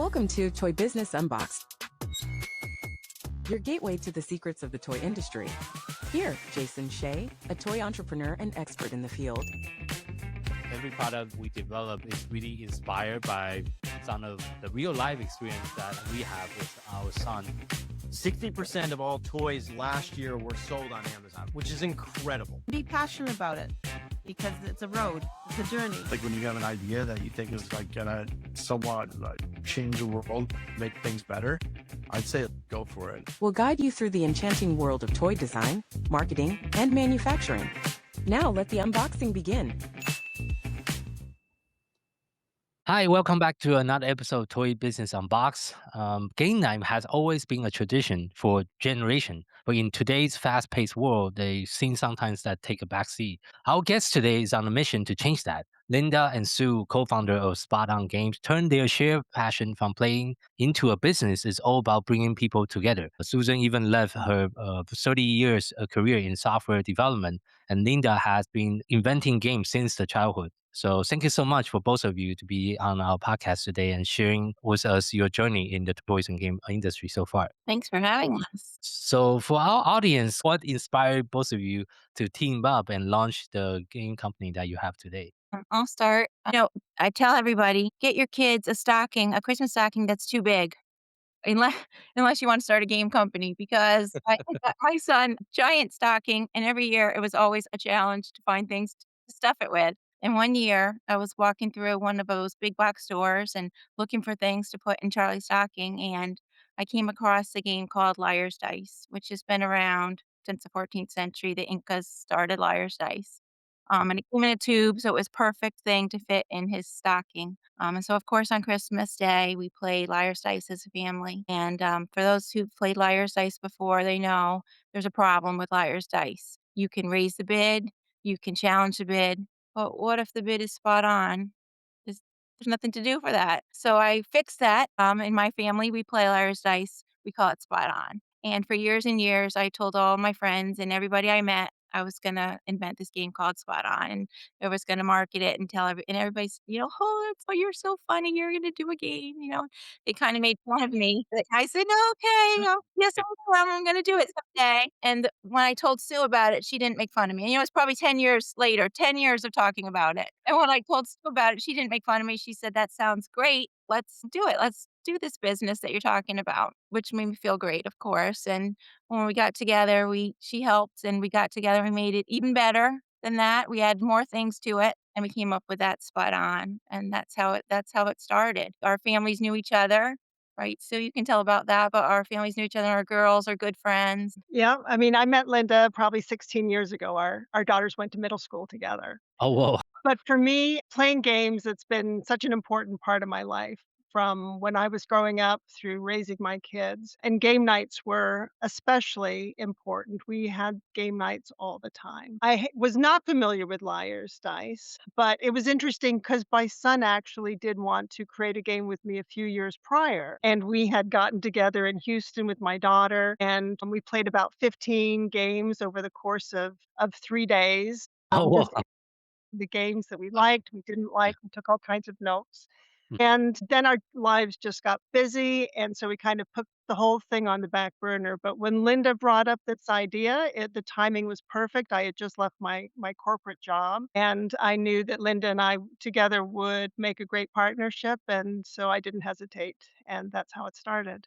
Welcome to Toy Business Unboxed, your gateway to the secrets of the toy industry. Here, Jason Shea, a toy entrepreneur and expert in the field. Every product we develop is really inspired by some of the real life experience that we have with our son. 60% of all toys last year were sold on Amazon, which is incredible. Be passionate about it because it's a road, it's a journey. Like when you have an idea that you think is like gonna somewhat like change the world, make things better, I'd say go for it. We'll guide you through the enchanting world of toy design, marketing, and manufacturing. Now let the unboxing begin. Hi, welcome back to another episode of Toy Business Unbox. Game night has always been a tradition for generation, but in today's fast-paced world, they seem sometimes that take a backseat. Our guest today is on a mission to change that. Linda and Sue, co-founder of Spot On Games, turned their shared passion from playing into a business. It's all about bringing people together. Susan even left her 30 years career in software development, and Linda has been inventing games since the childhood. So thank you so much for both of you to be on our podcast today and sharing with us your journey in the toys and game industry so far. Thanks for having us. So for our audience, what inspired both of you to team up and launch the game company that you have today? I'll start. I tell everybody, get your kids a Christmas stocking that's too big. Unless, unless you want to start a game company, because I got my son giant stocking, and every year it was always a challenge to find things to stuff it with. And one year I was walking through one of those big box stores and looking for things to put in Charlie's stocking, and I came across a game called Liar's Dice, which has been around since the 14th century. The Incas started Liar's Dice. And it came in a tube, so it was perfect thing to fit in his stocking. And so, of course, on Christmas Day, we played Liar's Dice as a family. And for those who've played Liar's Dice before, they know there's a problem with Liar's Dice. You can raise the bid, you can challenge the bid, but what if the bid is spot on? There's nothing to do for that. So I fixed that. In my family, we play Liar's Dice. We call it spot on. And for years and years, I told all my friends and everybody I met I was gonna invent this game called Spot On, and I was gonna market it and and everybody's, "Oh, that's why you're so funny. You're gonna do a game." They kind of made fun of me. But I said, "No, okay, yes, I'm gonna do it someday." And when I told Sue about it, she didn't make fun of me. And, it's probably 10 years later, 10 years of talking about it. And when I told Sue about it, she didn't make fun of me. She said, "That sounds great. Let's do it. Let's do this business that you're talking about," which made me feel great, of course. And when we got together, she helped, and we got together and made it even better than that. We added more things to it, and we came up with that Spot On, and that's how it started. Our families knew each other, right? So you can tell about that, but our families knew each other. Our girls are good friends. Yeah, I mean, I met Linda probably 16 years ago. Our daughters went to middle school together. Oh, whoa. But for me, playing games, it's been such an important part of my life from when I was growing up through raising my kids. And game nights were especially important. We had game nights all the time. Was not familiar with Liar's Dice, but it was interesting because my son actually did want to create a game with me a few years prior. And we had gotten together in Houston with my daughter, and we played about 15 games over the course of 3 days. Oh, Just wow. the games that we liked, we didn't like, we took all kinds of notes. Mm. And then our lives just got busy, and so we kind of put the whole thing on the back burner. But when Linda brought up this idea, the timing was perfect. I had just left my corporate job, and I knew that Linda and I together would make a great partnership, and so I didn't hesitate, and that's how it started.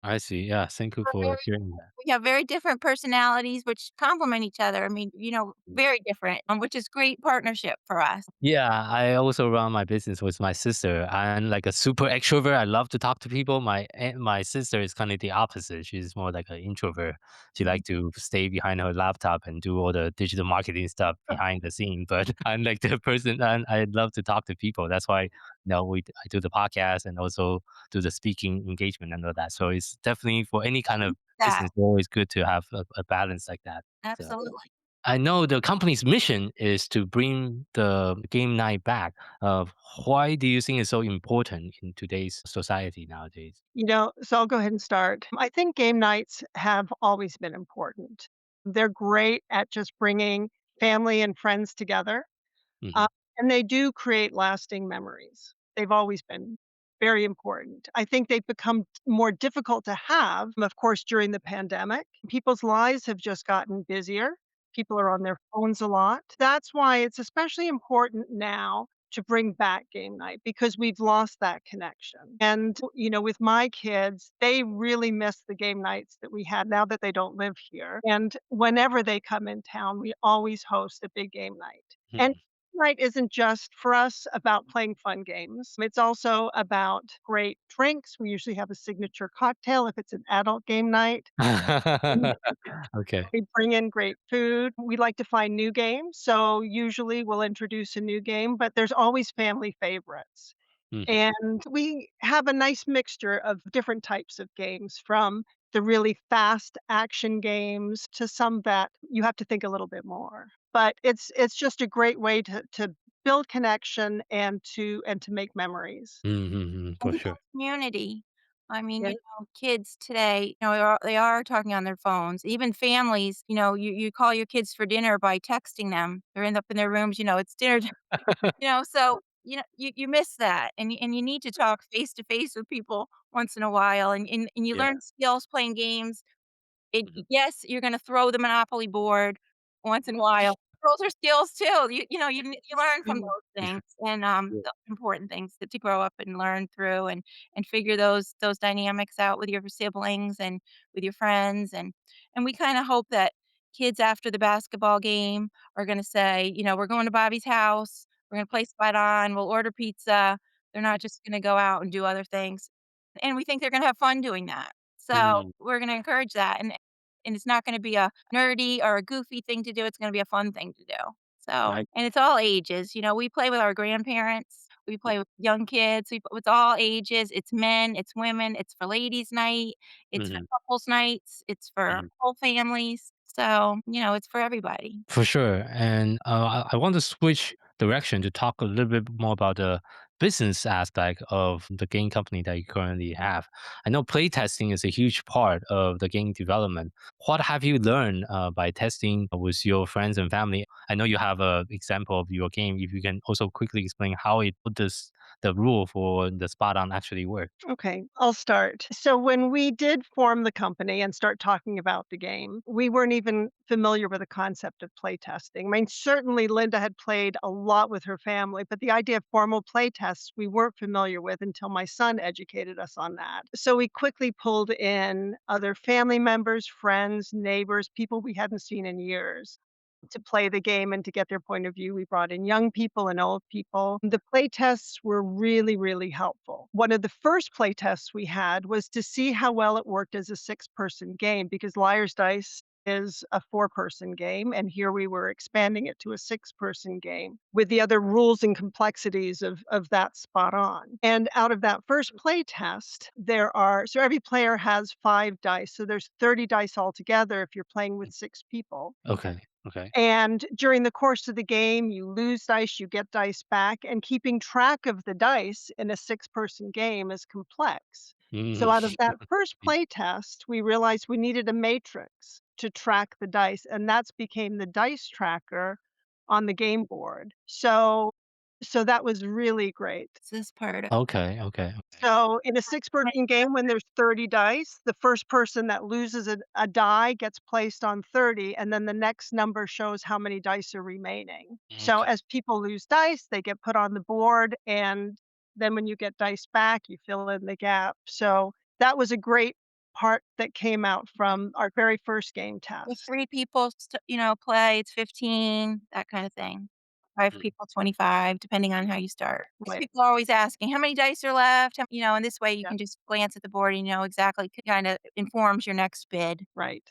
I see. Yeah, thank you We're for very sharing that. We have very different personalities, which complement each other. I mean, very different, which is great partnership for us. Yeah, I also run my business with my sister. I'm like a super extrovert. I love to talk to people. My sister is kind of the opposite. She's more like an introvert. She like to stay behind her laptop and do all the digital marketing stuff behind the scene. But I'm like the person, and I love to talk to people. That's why I do the podcast and also do the speaking engagement and all that. So it's definitely for any kind of That business, always good to have a balance like that. So. absolutely. I know the company's mission is to bring the game night back. Why do you think it's so important in today's society nowadays? So I'll go ahead and start. I think game nights have always been important. They're great at just bringing family and friends together, Hmm. uh, and they do create lasting memories. They've always been very important. I think they've become more difficult to have, of course, during the pandemic. People's lives have just gotten busier. People are on their phones a lot. That's why it's especially important now to bring back game night because we've lost that connection. And, with my kids, they really miss the game nights that we had now that they don't live here. And whenever they come in town, we always host a big game night. And night isn't just for us about playing fun games. It's also about great drinks. We usually have a signature cocktail if it's an adult game night. Okay. We bring in great food. We like to find new games, so usually we'll introduce a new game, but there's always family favorites. Mhm. And we have a nice mixture of different types of games, from the really fast action games to some that you have to think a little bit more. But it's just a great way to build connection and to make memories. Mhm, And for sure. community. I mean, Yeah. kids today, they are talking on their phones. Even families, you call your kids for dinner by texting them. They're up in their rooms, it's dinner. So, you miss that, and you need to talk face to face with people once in a while, and you Yeah. learn skills playing games. Mhm. Yes, you're gonna throw the Monopoly board once in a while. Those are skills too. You learn from Mhm. those things, and, Yeah. the important things to grow up and learn through, and figure those dynamics out with your siblings and with your friends, and we kinda hope that kids after the basketball game are gonna say, "We're going to Bobby's house. We're gonna play Spot On. We'll order pizza." They're not just gonna go out and do other things, and we think they're gonna have fun doing that. So, Mm. we're gonna encourage that, and it's not gonna be a nerdy or a goofy thing to do, it's gonna be a fun thing to do. So, I and it's all ages, we play with our grandparents, we play with young kids, it's all ages, it's men, it's women, it's for ladies' night, it's for Mhm, couples nights, it's for mhm. whole families. So, it's for everybody. For sure. And I want to switch direction to talk a little bit more about the business aspect of the game company that you currently have. I know playtesting is a huge part of the game development. What have you learned by testing with your friends and family? I know you have an example of your game. If you can also quickly explain how it does the rule for the spot on actually work. Okay, I'll start. So when we did form the company and start talking about the game, we weren't even familiar with the concept of playtesting. I mean, certainly Linda had played a lot with her family, but the idea of formal playtests we weren't familiar with until my son educated us on that. So we quickly pulled in other family members, friends, neighbors, people we hadn't seen in years to play the game and to get their point of view. We brought in young people and old people. The play tests were really, really helpful. One of the first play tests we had was to see how well it worked as a six-person game because Liar's Dice is a four-person game, and here we were expanding it to a six-person game with the other rules and complexities of that spot on. And out of that first play test, so every player has 5 dice, so there's 30 dice altogether if you're playing with 6 people. Okay. Okay. And during the course of the game, you lose dice, you get dice back, and keeping track of the dice in a six-person game is complex. Mm. So out of that first play test, we realized we needed a matrix to track the dice, and that's became the dice tracker on the game board. So that was really great. It's this part of Okay. Okay. Okay. So in a six-person game, when there's 30 dice, the first person that loses a die gets placed on 30, and then the next number shows how many dice are remaining. So Okay. as people lose dice, they get put on the board, and then when you get dice back, you fill in the gap. So that was a great part that came out from our very first game with test. 3 people play, it's 15, that kinda thing. 5 Mm. people, 25, depending on how you start. 'Cause Right. people are always asking, "How many dice are left?" And this way you Yeah, can just glance at the board and you know exactly kinda informs your next bid. right.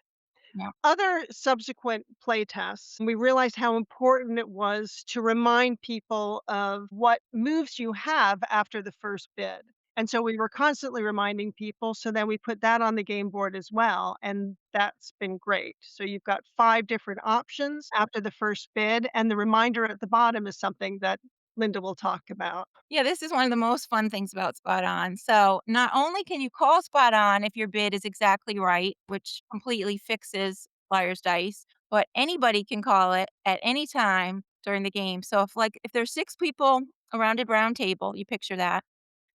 Yeah. Other subsequent playtests, we realized how important it was to remind people of what moves you have after the first bid. And so we were constantly reminding people. So then we put that on the game board as well. And that's been great. So you've got 5 different options after the first bid. And the reminder at the bottom is something that Linda will talk about. Yeah, this is one of the most fun things about Spot On. So, not only can you call Spot On if your bid is exactly right, which completely fixes Liar's Dice, but anybody can call it at any time during the game. So, if there's 6 people around a round table, you picture that,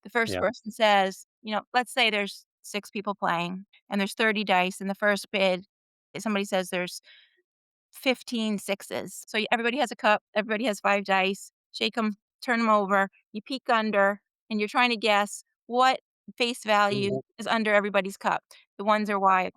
The first Yeah. person says, let's say there's 6 people playing and there's 30 dice, and the first bid, somebody says there's 15 sixes. So everybody has a cup, everybody has 5 dice, shake them, turn them over, you peek under, and you're trying to guess what face value Mhm. is under everybody's cup. The ones are wild,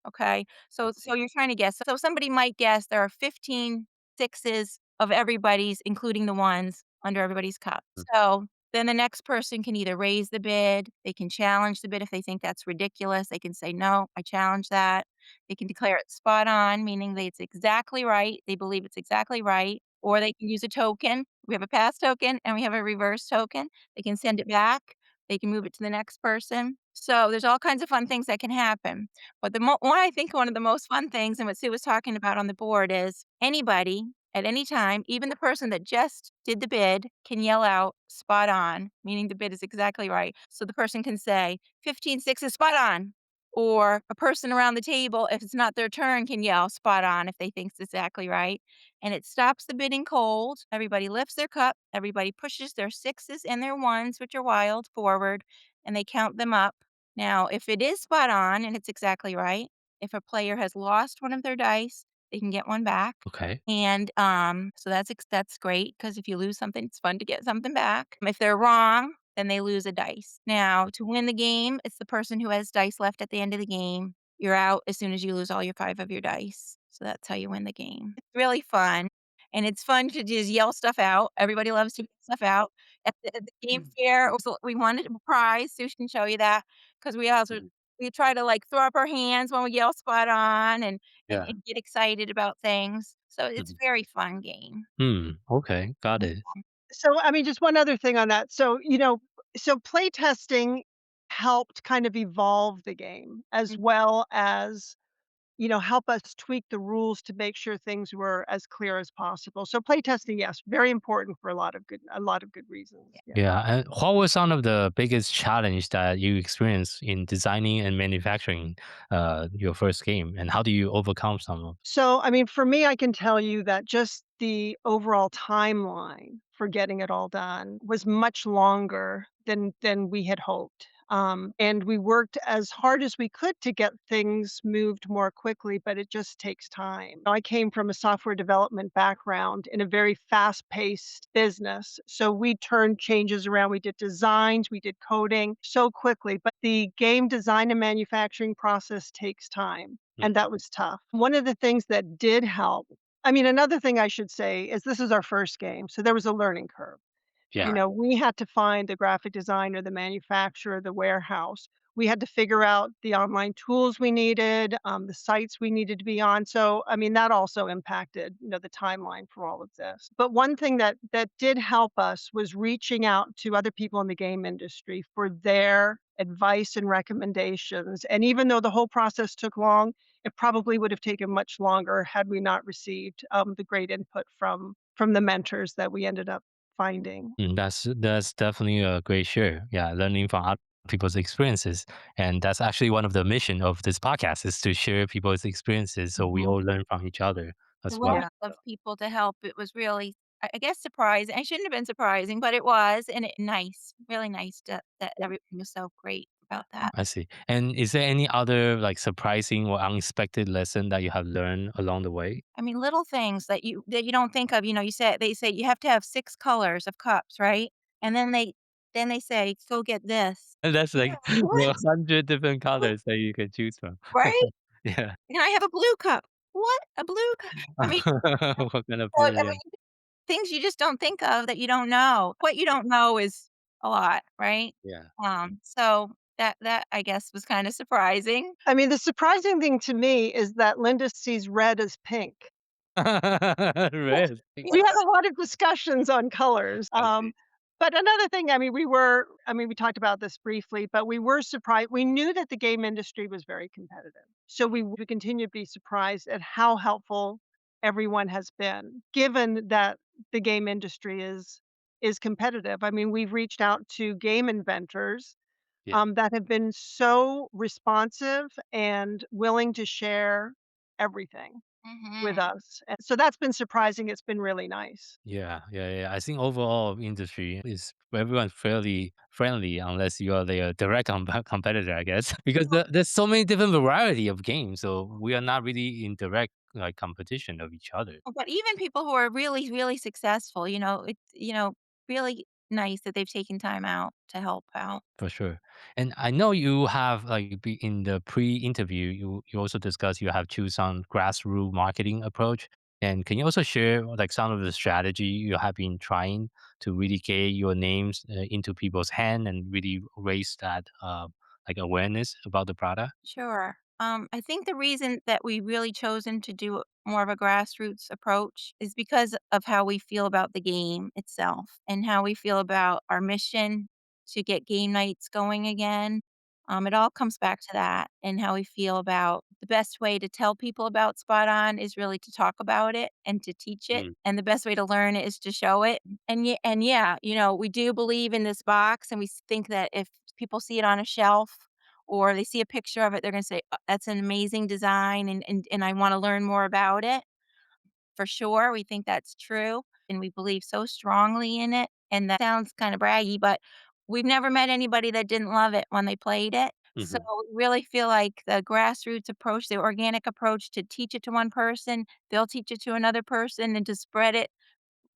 okay? I So see. you're trying to guess. So somebody might guess there are 15 sixes of everybody's, including the ones under everybody's cup. Mm. So then the next person can either raise the bid, they can challenge the bid if they think that's ridiculous. They can say, "No, I challenge that." They can declare it spot on, meaning that it's exactly right. They believe it's exactly right. Or they can use a token. We have a pass token and we have a reverse token. They can send it back. They can move it to the next person. So there's all kinds of fun things that can happen. But one I think one of the most fun things, and what Sue was talking about on the board, is anybody at any time, even the person that just did the bid, can yell out spot on, meaning the bid is exactly right. So the person can say 15-6 is spot on. Or a person around the table, if it's not their turn, can yell spot on if they think it's exactly right. And it stops the bidding cold. Everybody lifts their cup. Everybody pushes their sixes and their ones, which are wild, forward, and they count them up. Now, if it is spot on and it's exactly right, if a player has lost one of their dice, they can get one back. Okay. And so that's great because if you lose something, it's fun to get something back. If they're wrong, then they lose a dice. Now, to win the game, it's the person who has dice left at the end of the game. You're out as soon as you lose all your 5 of your dice. So that's how you win the game. It's really fun. And it's fun to just yell stuff out. Everybody loves to yell stuff out. At the game fair, also, we wanted a prize. Sue can show you that because Mhm. we try to like throw up our hands when we yell spot on Yeah. and get excited about things. So it's Mhm. a very fun game. Okay. Got it. So, I mean, just one other thing on that. So, so playtesting helped kind of evolve the game as Mm. well as, help us tweak the rules to make sure things were as clear as possible. So playtesting, yes, very important for a lot of good reasons. Yeah. Yeah. And what was some of the biggest challenge that you experienced in designing and manufacturing your first game, and how do you overcome some of? So, I mean, for me, I can tell you that just the overall timeline for getting it all done was much longer than we had hoped. And we worked as hard as we could to get things moved more quickly, but it just takes time. I came from a software development background in a very fast-paced business. So we turned changes around. We did designs, we did coding so quickly, but the game design and manufacturing process takes time. Mm. And that was tough. One of the things that did help, I mean, another thing I should say is this is our first game, so there was a learning curve. Yeah. We had to find the graphic designer, the manufacturer, the warehouse. We had to figure out the online tools we needed, the sites we needed to be on. So, I mean, that also impacted, the timeline for all of this. But one thing that did help us was reaching out to other people in the game industry for their advice and recommendations. And even though the whole process took long, it probably would have taken much longer had we not received the great input from the mentors that we ended up finding. That's definitely a great share. Yeah, learning from other people's experiences, and that's actually one of the mission of this podcast is to share people's experiences, so we Mhm. all learn from each other The as wealth well. Yeah. of people to help, it was really, I guess, surprising. It shouldn't have been surprising, but it was, and nice, really nice that everything was so great about that. I see. And is there any other like surprising or unexpected lesson that you have learned along the way? I mean, little things that you don't think of. They say you have to have 6 colors of cups, right? And then they say, "Go get this." And that's like What? 100 different What? colors that you can choose from. Right? Yeah. And I have a blue cup. What? A blue cup? I mean, What kind of so, blue? Yeah. things you just don't think of that you don't know. What you don't know is a lot, right? Yeah. So that I guess was kinda surprising. I mean, the surprising thing to me is that Linda sees red as pink. Red. We had a lot of discussions on colors. I see. But another thing, I mean, we talked about this briefly, but we were surprised. We knew that the game industry was very competitive. So we continue to be surprised at how helpful everyone has been, given that the game industry is competitive. I mean, we've reached out to game inventors Yeah. that have been so responsive and willing to share everything. with Mhm. us, and so that's been surprising, it's been really nice. Yeah, yeah, yeah. I think overall industry is everyone fairly friendly unless you are their direct competitor, I guess, because there's so many different variety of games. So we are not really in direct like competition of each other But even people who are really, really successful, it's, really nice that they've taken time out to help out. for sure. And I know you have like in the pre-interview, you also discussed you have choose some grassroots marketing approach. And can you also share like some of the strategy you have been trying to really get your names into people's hand and really raise that like awareness about the product? Sure. I think the reason that we really chosen to do more of a grassroots approach is because of how we feel about the game itself and how we feel about our mission to get game nights going again. It all comes back to that and how we feel about the best way to tell people about Spot On is really to talk about it and to teach it. Mm, And the best way to learn it is to show it. And yeah, we do believe in this box and think that if people see it on a shelf or they see a picture of it, they're gonna say, That's an amazing design, and I wanna learn more about it." For sure, we think that's true, and we believe so strongly in it, and that sounds kinda braggy, but we've never met anybody that didn't love it when they played it. So, mhm, we really feel like the grassroots approach, the organic approach to teach it to one person, they'll teach it to another person, and to spread it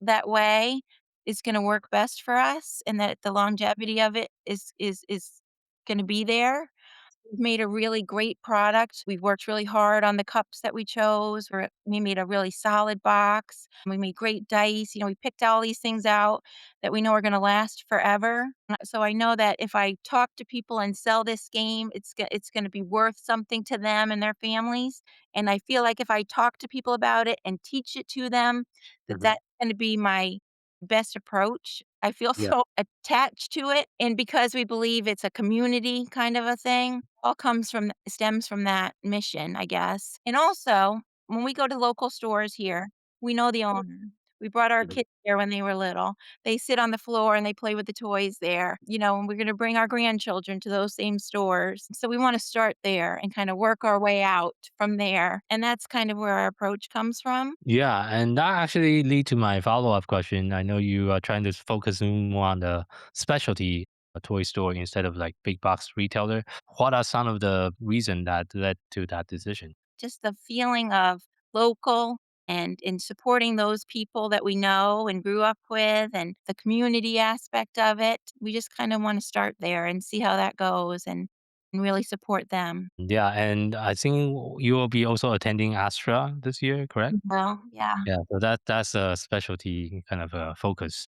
that way is gonna work best for us, and that the longevity of it is gonna be there. We've made a really great product. We've worked really hard on the cups that we chose. We made a really solid box. We made great dice. We picked all these things out that we know are going to last forever. So I know that if I talk to people and sell this game, it's going to be worth something to them and their families. And I feel like if I talk to people about it and teach it to them, mhm. that's going to be my best approach. I feel Yeah. so attached to it, and because we believe it's a community kind of a thing, all stems from that mission, I guess. And also, when we go to local stores here, we know the owner. We brought our Mhm. kids there when they were little. They sit on the floor and they play with the toys there, and we're gonna bring our grandchildren to those same stores. So we wanna start there and kinda work our way out from there, and that's kind of where our approach comes from. Yeah, and that actually lead to my follow-up question. I know you are trying to focus more on the specialty toy store instead of like big box retailer. What are some of the reason that led to that decision? Just the feeling of local and in supporting those people that we know and grew up with and the community aspect of it. We just kind of want to start there and see how that goes and really support them. Yeah, and I think you will be also attending Astra this year, correct? Well, yeah. Yeah, so that's a specialty kind of a focus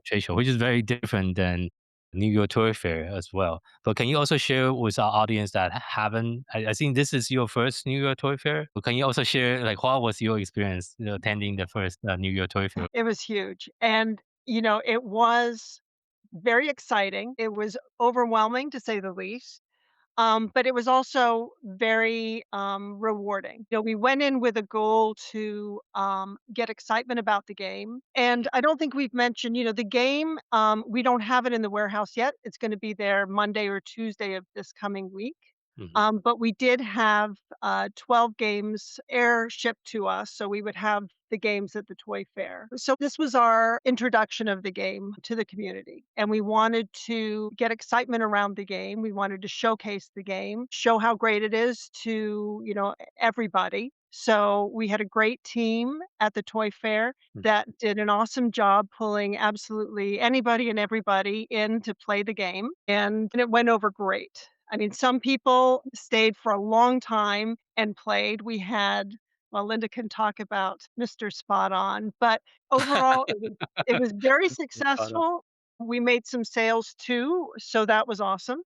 trade show, which is very different than New York Toy Fair as well. But can you also share with our audience that haven't? I think this is your first New York Toy Fair. But can you also share like what was your experience attending the first New York Toy Fair? It was huge, and, it was very exciting. It was overwhelming, to say the least. But it was also very, rewarding. We went in with a goal to, get excitement about the game, and I don't think we've mentioned, the game, we don't have it in the warehouse yet. It's gonna be there Monday or Tuesday of this coming week. Hmm. But we did have, 12 games air shipped to us, so we would have the games at the toy fair. So this was our introduction of the game to the community, and we wanted to get excitement around the game. We wanted to showcase the game, show how great it is to, everybody. So we had a great team at the toy fair that did an awesome job pulling absolutely anybody and everybody in to play the game, and it went over great. I mean, some people stayed for a long time and played. Well, Linda can talk about Mr. Spot On, but overall, it was very successful. We made some sales too, so that was awesome,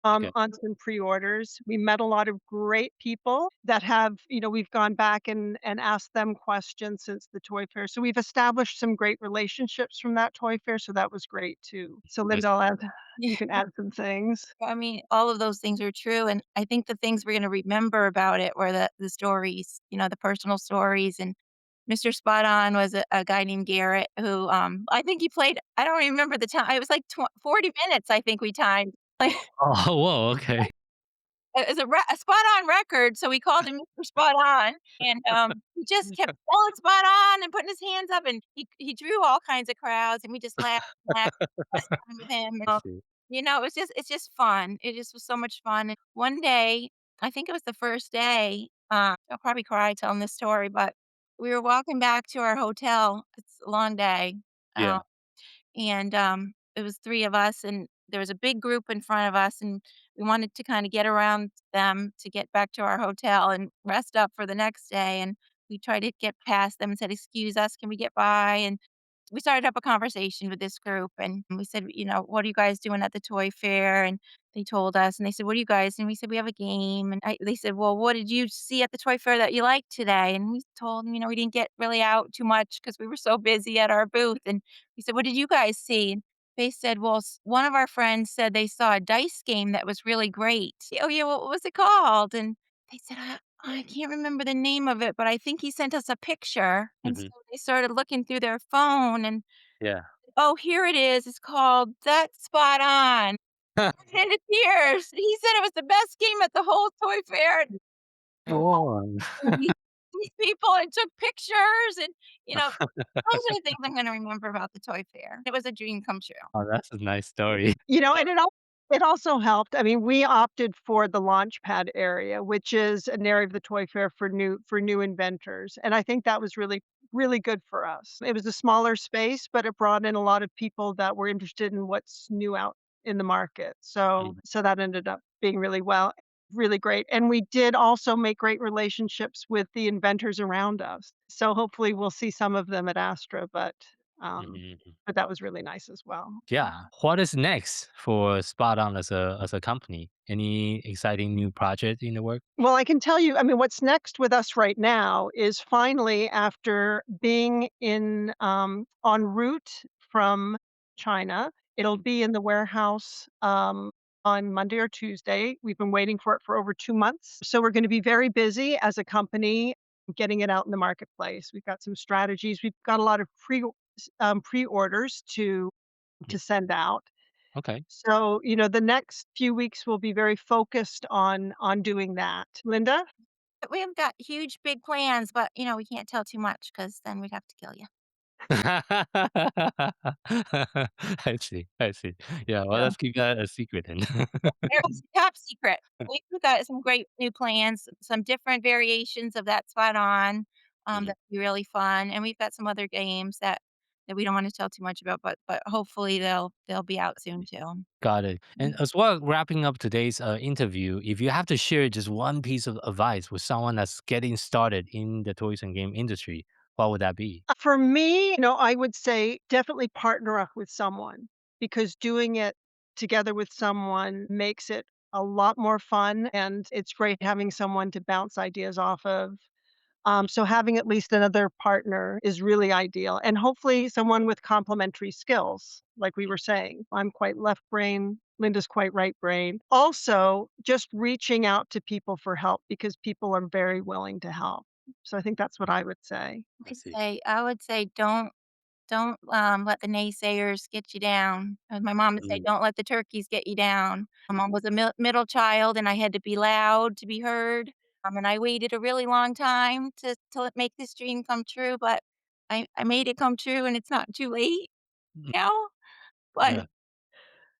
Okay. on some pre-orders. We met a lot of great people that have we've gone back and asked them questions since the toy fair. So we've established some great relationships from that toy fair, so that was great too. So Nice. Linda, you can add some things. I mean, all of those things are true, and I think the things we're gonna remember about it were the stories, the personal stories, and Mr. Spot On was a guy named Garrett who, I think he played I don't even remember the time, it was like 40 minutes I think we timed. Like Oh, whoa. Okay. It was a spot on record, so we called him Mr. Spot On, and, he just kept yelling "Spot On" and putting his hands up, and he drew all kinds of crowds, and we just laughed and laughed with him, I see. it's just fun. It just was so much fun, and one day, I think it was the first day, I'll probably cry telling this story, but we were walking back to our hotel. It's a long day, Yeah. and it was three of us, and there was a big group in front of us, and we wanted to kind of get around them to get back to our hotel and rest up for the next day. And we tried to get past them and said, "Excuse us, can we get by?" And we started up a conversation with this group, and we said, "What are you guys doing at the toy fair?" And they told us, and they said, "What are you guys?" And we said, "We have a game." And they said, "Well, what did you see at the toy fair that you liked today?" And we told them, we didn't get really out too much because we were so busy at our booth. And we said, "What did you guys see?" And they said, "Well, one of our friends said they saw a dice game that was really great." "Oh, yeah, what was it called?" And they said, "I can't remember the name of it, but I think he sent us a picture." And so Mhm. they started looking through their phone and, Yeah. "Oh, here it is. It's called That's Spot On." Into tears. He said it was the best game at the whole toy fair. And Oh. these people and took pictures and, those are the things I'm gonna remember about the toy fair. It was a dream come true. Oh, that's a nice story. And it also helped. I mean, we opted for the Launchpad area, which is an area of the toy fair for new inventors, and I think that was really good for us. It was a smaller space, but it brought in a lot of people that were interested in what's new out in the market. So Mhm. so that ended up being really great, and we did also make great relationships with the inventors around us. So hopefully we'll see some of them at Astra, Mhm. but that was really nice as well. Yeah. What is next for Spot On as a company? Any exciting new project in the work? Well, I can tell you, I mean, what's next with us right now is finally after being en route from China, it'll be in the warehouse, on Monday or Tuesday. We've been waiting for it for over 2 months. So we're gonna be very busy as a company getting it out in the marketplace. We've got some strategies. We've got a lot of pre-orders Mhm. to send out. Okay. So, the next few weeks will be very focused on doing that. Linda? But we have got huge, big plans, but, we can't tell too much because then we'd have to kill you. I see. I see. Yeah. Well, Yeah. let's keep that a secret then. It's top secret. We've got some great new plans, some different variations of that spot on, Mhm. that'd be really fun, and we've got some other games that we don't wanna tell too much about, but hopefully they'll be out soon too. Got it. And as well, wrapping up today's interview, if you have to share just one piece of advice with someone that's getting started in the toys and game industry, what would that be? For me, I would say definitely partner up with someone because doing it together with someone makes it a lot more fun, and it's great having someone to bounce ideas off of. So having at least another partner is really ideal, and hopefully someone with complementary skills, like we were saying. I'm quite left brain, Linda's quite right brain. Also, just reaching out to people for help because people are very willing to help. So I think that's what I would say. I see. I would say don't, let the naysayers get you down. As my mom would say, Mhm. "Don't let the turkeys get you down." I was a middle child, and I had to be loud to be heard, and I waited a really long time to make this dream come true, but I made it come true, and it's not too late, Mhm. you know? But Yeah.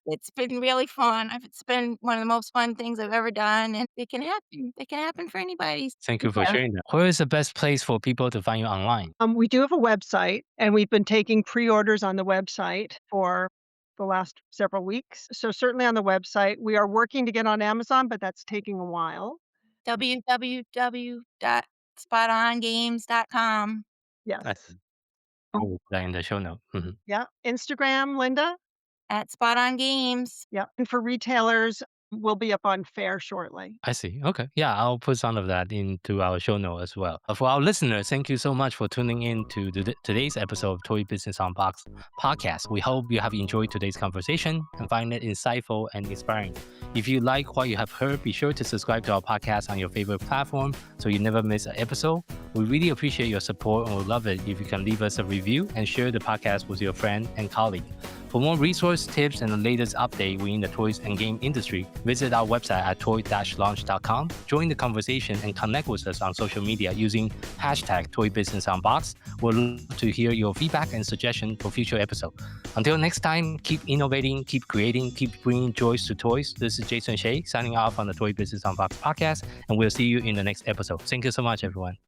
it's been really fun. It's been one of the most fun things I've ever done, and it can happen. It can happen for anybody. Thank you for sharing that. Where is the best place for people to find you online? We do have a website, and we've been taking pre-orders on the website for the last several weeks. So certainly on the website, we are working to get on Amazon, but that's taking a while. www.spotongames.com I Yes. see. Oh, that in the show note. Mhm. Yeah. Instagram, Linda? at Spot On Games. Yeah. And for retailers, we'll be up on Fair shortly. I see. Okay. Yeah, I'll put some of that into our show note as well. For our listeners, thank you so much for tuning in to today's episode of Toy Business Unboxed podcast. We hope you have enjoyed today's conversation and find it insightful and inspiring. If you like what you have heard, be sure to subscribe to our podcast on your favorite platform so you never miss an episode. We really appreciate your support and would love it if you can leave us a review and share the podcast with your friend and colleague. For more resource tips and the latest update within the toys and game industry, visit our website at toy-launch.com. Join the conversation and connect with us on social media using hashtag #ToyBusinessOnBox. We'll love to hear your feedback and suggestion for future episodes. Until next time, keep innovating, keep creating, keep bringing joys to toys. This is Jason Shea signing off on the Toy Business on Box podcast, and we'll see you in the next episode. Thank you so much, everyone.